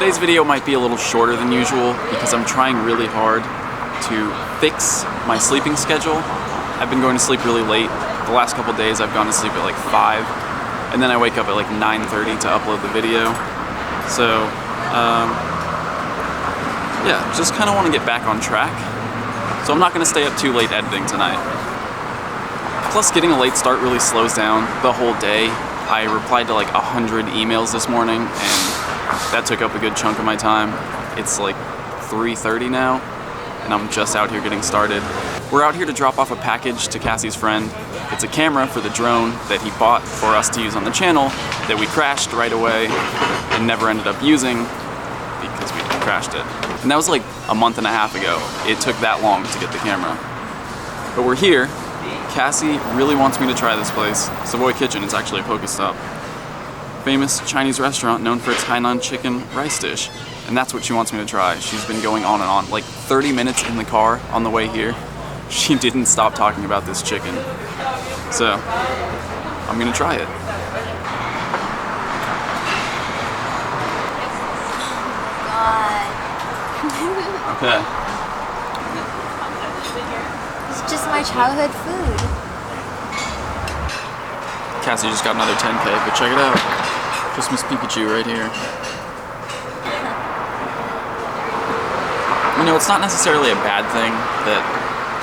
Today's video might be a little shorter than usual because I'm trying really hard to fix my sleeping schedule. I've been going to sleep really late. The last couple days I've gone to sleep at like 5, and then I wake up at like 9:30 to upload the video. So, yeah, just kind of want to get back on track. So I'm not going to stay up too late editing tonight. Plus, getting a late start really slows down the whole day. I replied to like 100 emails this morning, and that took up a good chunk of my time. It's like 3:30 now, and I'm just out here getting started. We're out here to drop off a package to Cassie's friend. It's a camera for the drone that he bought for us to use on the channel that we crashed right away and never ended up using because we crashed it. And that was like a month and a half ago. It took that long to get the camera. But we're here. Cassie really wants me to try this place. Savoy Kitchen, it's actually a Pokestop. Famous Chinese restaurant known for its Hainan chicken rice dish. And that's what she wants me to try. She's been going on and on, like 30 minutes in the car on the way here. She didn't stop talking about this chicken. So, I'm gonna try it. Okay. It's just my childhood food. Cassie just got another 10K, but check it out. Christmas Pikachu right here. You know, it's not necessarily a bad thing that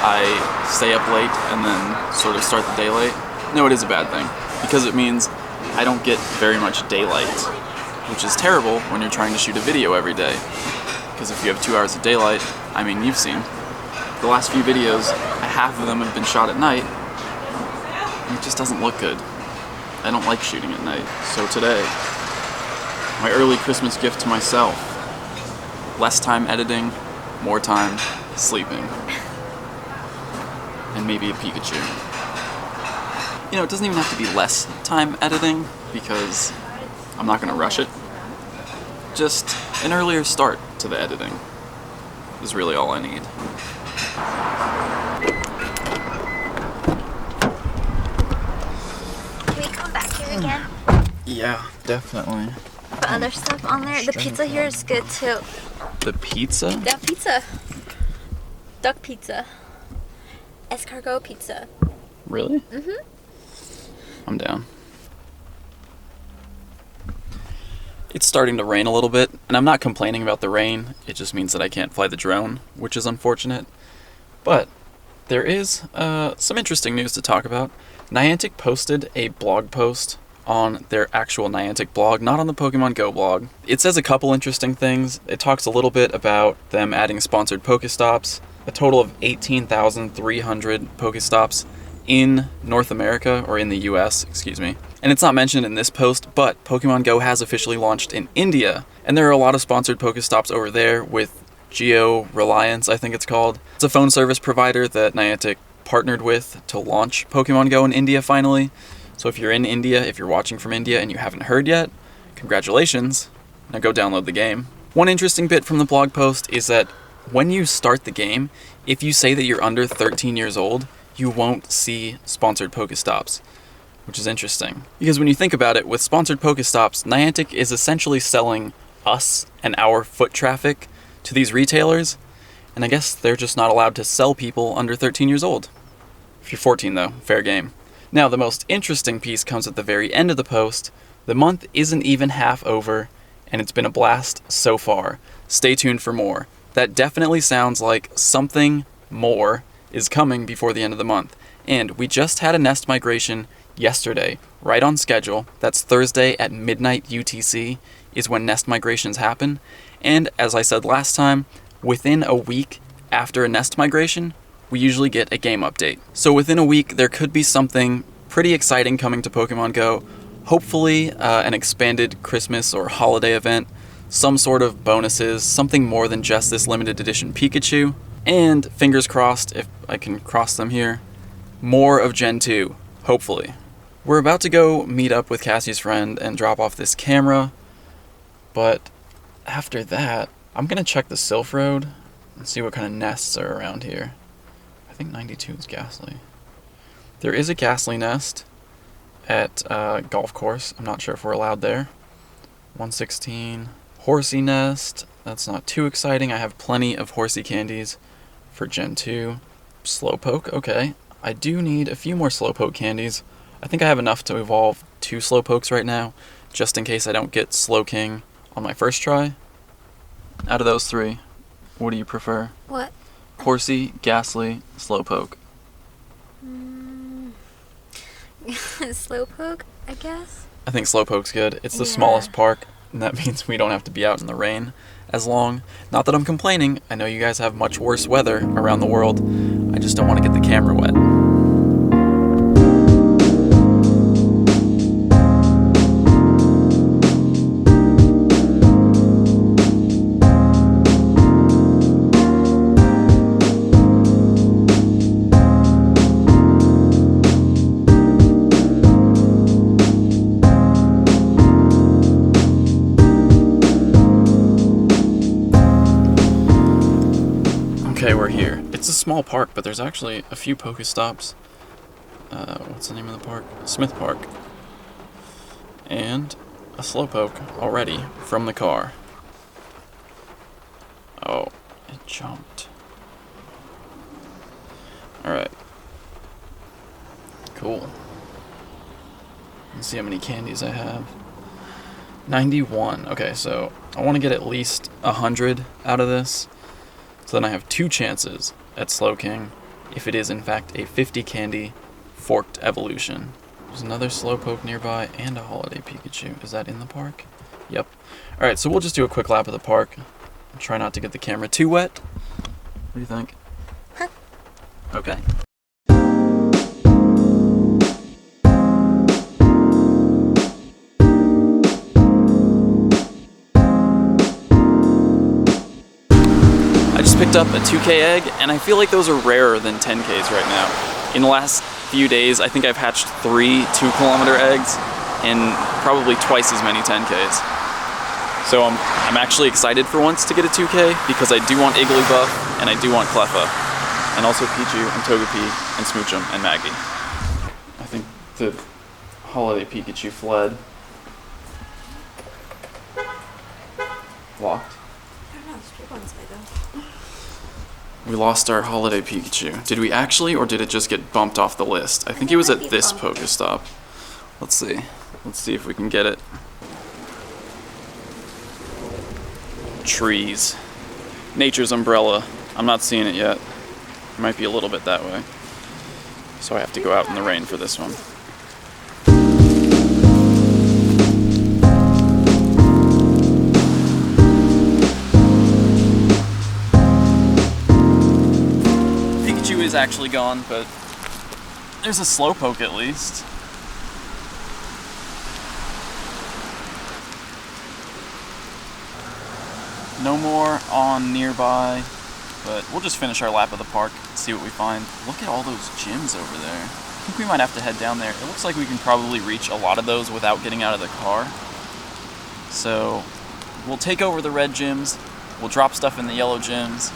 I stay up late and then sort of start the day late. No, it is a bad thing, because it means I don't get very much daylight, which is terrible when you're trying to shoot a video every day. Because if you have 2 hours of daylight, I mean, you've seen, the last few videos, half of them have been shot at night, and it just doesn't look good. I don't like shooting at night. So today, my early Christmas gift to myself, less time editing, more time sleeping. And maybe a Pikachu. You know, it doesn't even have to be less time editing, because I'm not gonna rush it. Just an earlier start to the editing is really all I need. Can we come back here again? Yeah, definitely. Put other stuff on there. The pizza here is good too. The pizza? Yeah, pizza. Duck pizza. Escargot pizza. Really? Mm-hmm. I'm down. It's starting to rain a little bit, and I'm not complaining about the rain. It just means that I can't fly the drone, which is unfortunate. But there is some interesting news to talk about. Niantic posted a blog post on their actual Niantic blog, not on the Pokemon GO blog. It says a couple interesting things. It talks a little bit about them adding sponsored Pokestops, a total of 18,300 Pokestops in North America, or in the US, excuse me. And it's not mentioned in this post, but Pokemon GO has officially launched in India, and there are a lot of sponsored Pokestops over there with Geo Reliance, I think it's called. It's a phone service provider that Niantic partnered with to launch Pokemon GO in India finally. So if you're in India, if you're watching from India and you haven't heard yet, congratulations. Now go download the game. One interesting bit from the blog post is that when you start the game, if you say that you're under 13 years old, you won't see sponsored Pokestops, which is interesting. Because when you think about it, with sponsored Pokestops, Niantic is essentially selling us and our foot traffic to these retailers, and I guess they're just not allowed to sell people under 13 years old. If you're 14 though, fair game. Now the most interesting piece comes at the very end of the post. The month isn't even half over, and it's been a blast so far. Stay tuned for more. That definitely sounds like something more is coming before the end of the month. And we just had a nest migration yesterday, right on schedule. That's Thursday at midnight UTC is when nest migrations happen. And as I said last time, within a week after a nest migration, we usually get a game update. So within a week, there could be something pretty exciting coming to Pokemon GO. Hopefully an expanded Christmas or holiday event, some sort of bonuses, something more than just this limited edition Pikachu. And fingers crossed, if I can cross them here, more of Gen 2, hopefully. We're about to go meet up with Cassie's friend and drop off this camera, but after that, I'm gonna check the Sylph Road and see what kind of nests are around here. I think 92 is Ghastly. There is a Ghastly nest at Golf Course. I'm not sure if we're allowed there. 116, Horsey Nest. That's not too exciting. I have plenty of Horsey candies for Gen 2. Slowpoke, okay. I do need a few more Slowpoke candies. I think I have enough to evolve 2 Slowpokes right now, just in case I don't get Slowking on my first try. Out of those 3, what do you prefer? What? Horsey, Ghastly, Slowpoke. Slowpoke, I guess? I think Slowpoke's good. It's the Yeah. smallest park, and that means we don't have to be out in the rain as long. Not that I'm complaining. I know you guys have much worse weather around the world. I just don't want to get the camera wet. Okay, we're here. It's a small park, but there's actually a few Pokestops. What's the name of the park? Smith Park. And a Slowpoke already from the car. Oh, it jumped. Alright. Cool. Let's see how many candies I have. 91. Okay, so I want to get at least 100 out of this. So then I have 2 chances at Slowking, if it is in fact a 50 candy forked evolution. There's another Slowpoke nearby and a Holiday Pikachu. Is that in the park? Yep. Alright, so we'll just do a quick lap of the park. Try not to get the camera too wet. What do you think? Huh. Okay. Picked up a 2K egg, and I feel like those are rarer than 10Ks right now. In the last few days, I think I've hatched 3 2-kilometer eggs and probably twice as many 10Ks. So I'm actually excited for once to get a 2K because I do want Igglybuff and I do want Cleffa, and also Pichu and Togepi and Smoochum and Maggie. I think the Holiday Pikachu fled. Locked. We lost our Holiday Pikachu. Did we actually, or did it just get bumped off the list? I think it was at this Pokestop. Let's see. Let's see if we can get it. Trees. Nature's umbrella. I'm not seeing it yet. It might be a little bit that way. So I have to go out in the rain for this one. Is actually gone, but there's a Slowpoke at least. No more on nearby, but we'll just finish our lap of the park and see what we find. Look at all those gyms over there. I think we might have to head down there. It looks like we can probably reach a lot of those without getting out of the car. So we'll take over the red gyms, we'll drop stuff in the yellow gyms,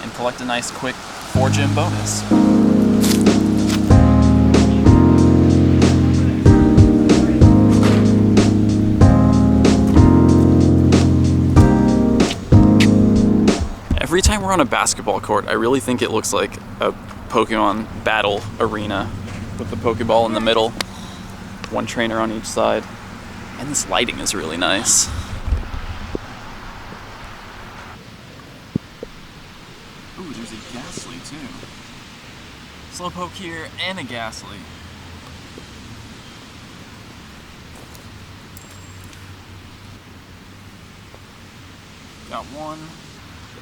and collect a nice quick 4-gym bonus. Every time we're on a basketball court, I really think it looks like a Pokemon battle arena with the Pokeball in the middle, 1 trainer on each side, and this lighting is really nice. Ooh, there's a Ghastly too. Slowpoke here and a Ghastly. Got 1.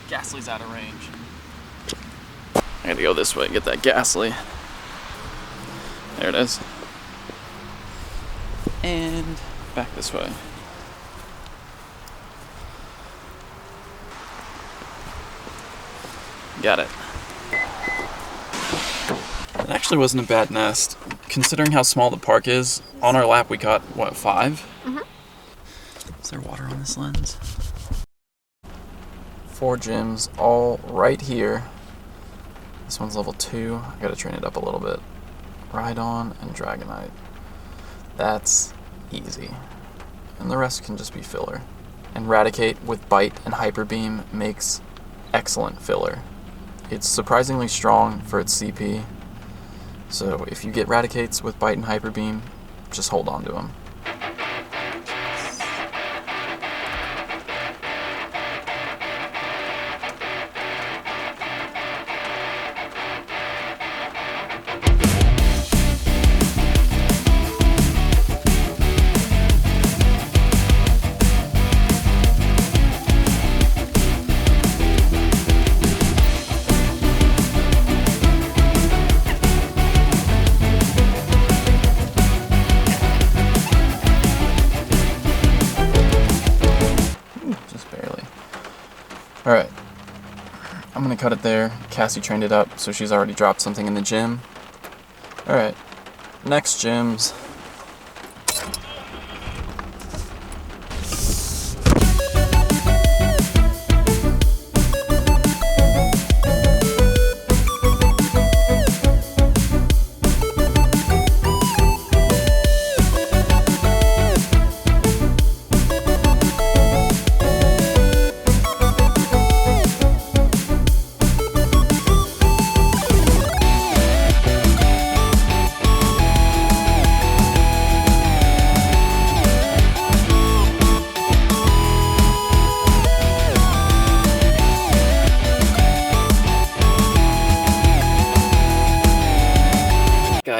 Ghastly's out of range. I gotta go this way and get that Ghastly. There it is. And back this way. Got it. It actually wasn't a bad nest. Considering how small the park is, on our lap we caught, what, 5? Mm-hmm. Is there water on this lens? 4 gyms, all right here. This one's level 2. I gotta train it up a little bit. Rhydon and Dragonite. That's easy. And the rest can just be filler. and Raticate with Bite and Hyper Beam makes excellent filler. It's surprisingly strong for its CP, so if you get Raticates with Bite and Hyper Beam, just hold on to them. Alright, I'm gonna cut it there. Cassie trained it up, so she's already dropped something in the gym. Alright, next gyms.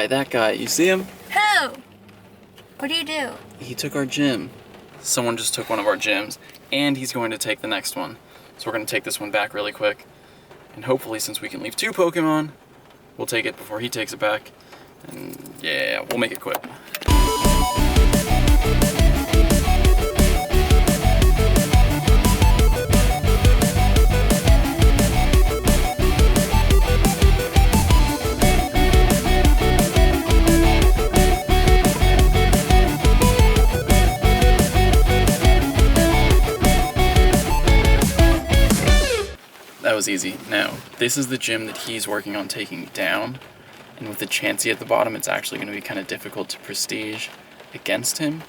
That guy, you see him? Who? What do you do? He took our gym. Someone just took one of our gyms, and he's going to take the next one. So we're going to take this one back really quick. And hopefully, since we can leave 2 Pokemon, we'll take it before he takes it back. And yeah, we'll make it quick. That was easy. Now, this is the gym that he's working on taking down, and with the Chansey at the bottom, it's actually going to be kind of difficult to prestige against him.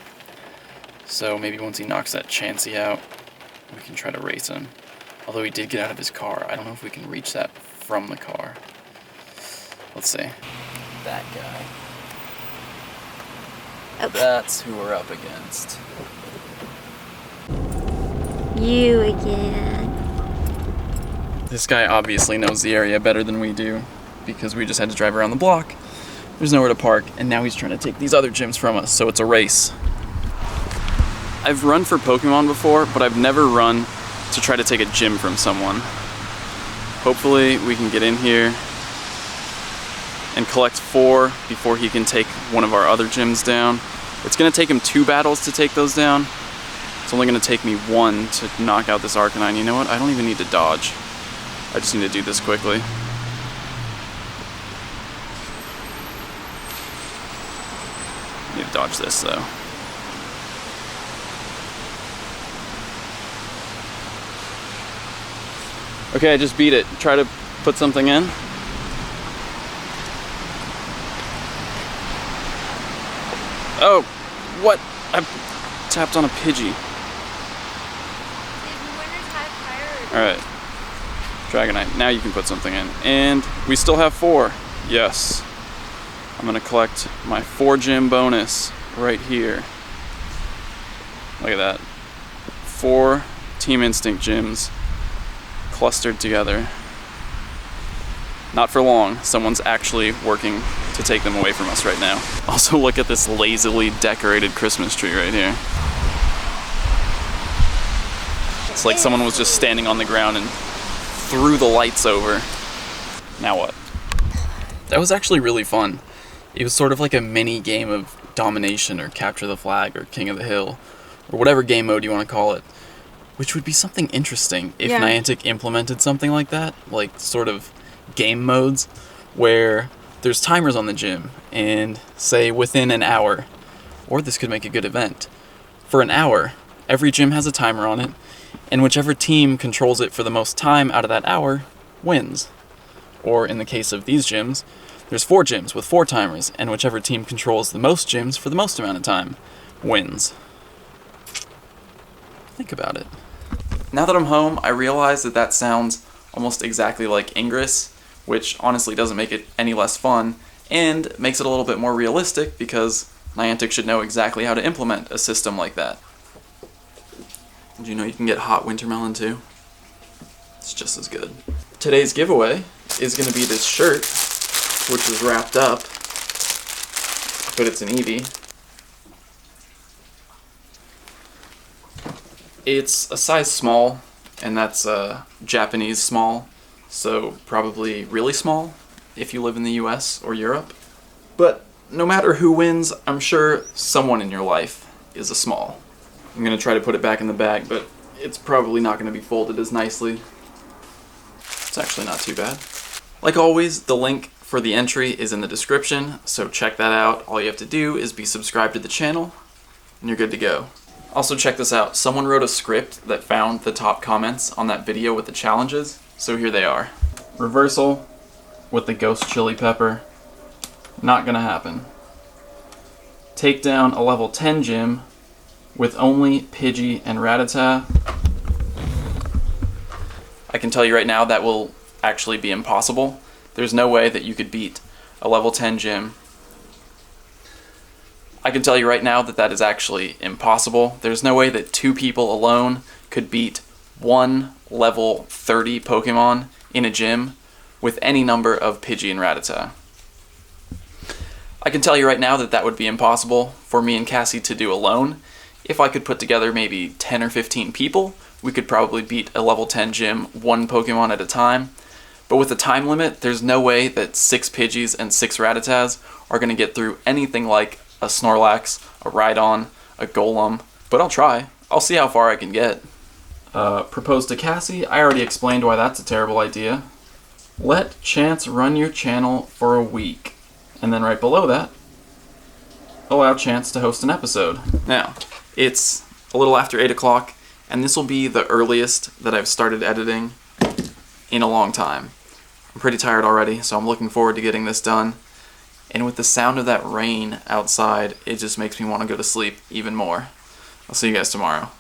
So maybe once he knocks that Chansey out, we can try to race him. Although he did get out of his car, I don't know if we can reach that from the car. Let's see. That guy. Okay. That's who we're up against. You again. This guy obviously knows the area better than we do, because we just had to drive around the block. There's nowhere to park, and now he's trying to take these other gyms from us, so it's a race. I've run for Pokemon before, but I've never run to try to take a gym from someone. Hopefully we can get in here and collect 4 before he can take one of our other gyms down. It's going to take him 2 battles to take those down. It's only going to take me 1 to knock out this Arcanine. You know what? I don't even need to dodge. I just need to do this quickly. I need to dodge this though. Okay, I just beat it. Try to put something in. Oh, what? I tapped on a Pidgey. Alright. Dragonite. Now you can put something in. And we still have 4. Yes. I'm going to collect my 4 gym bonus right here. Look at that. 4 Team Instinct gyms clustered together. Not for long. Someone's actually working to take them away from us right now. Also, look at this lazily decorated Christmas tree right here. It's like someone was just standing on the ground and threw the lights over. Now what? That was actually really fun. It was sort of like a mini game of domination or capture the flag or king of the hill or whatever game mode you want to call it, which would be something interesting if Niantic implemented something like that, like sort of game modes where there's timers on the gym and say within an hour, or this could make a good event. For an hour, every gym has a timer on it, and whichever team controls it for the most time out of that hour wins. Or in the case of these gyms, there's 4 gyms with 4 timers, and whichever team controls the most gyms for the most amount of time wins. Think about it. Now that I'm home, I realize that that sounds almost exactly like Ingress, which honestly doesn't make it any less fun, and makes it a little bit more realistic because Niantic should know exactly how to implement a system like that. Did you know you can get hot wintermelon too? It's just as good. Today's giveaway is going to be this shirt, which is wrapped up, but it's an Eevee. It's a size small, and that's Japanese small, so probably really small if you live in the US or Europe. But no matter who wins, I'm sure someone in your life is a small. I'm going to try to put it back in the bag, but it's probably not going to be folded as nicely. It's actually not too bad. Like always, the link for the entry is in the description, so check that out. All you have to do is be subscribed to the channel, and you're good to go. Also check this out. Someone wrote a script that found the top comments on that video with the challenges, so here they are. Reversal with the ghost chili pepper. Not gonna happen. Take down a level 10 gym with only Pidgey and Rattata. I can tell you right now that will actually be impossible. There's no way that you could beat a level 10 gym. I can tell you right now that that is actually impossible. There's no way that 2 people alone could beat one level 30 Pokemon in a gym with any number of Pidgey and Rattata. I can tell you right now that that would be impossible for me and Cassie to do alone. If I could put together maybe 10 or 15 people, we could probably beat a level 10 gym one Pokemon at a time. But with the time limit, there's no way that 6 Pidgeys and 6 Rattatas are going to get through anything like a Snorlax, a Rhydon, a Golem. But I'll try. I'll see how far I can get. Propose to Cassie. I already explained why that's a terrible idea. Let Chance run your channel for a week. And then right below that, allow Chance to host an episode. Now, it's a little after 8 o'clock, and this will be the earliest that I've started editing in a long time. I'm pretty tired already, so I'm looking forward to getting this done. And with the sound of that rain outside, it just makes me want to go to sleep even more. I'll see you guys tomorrow.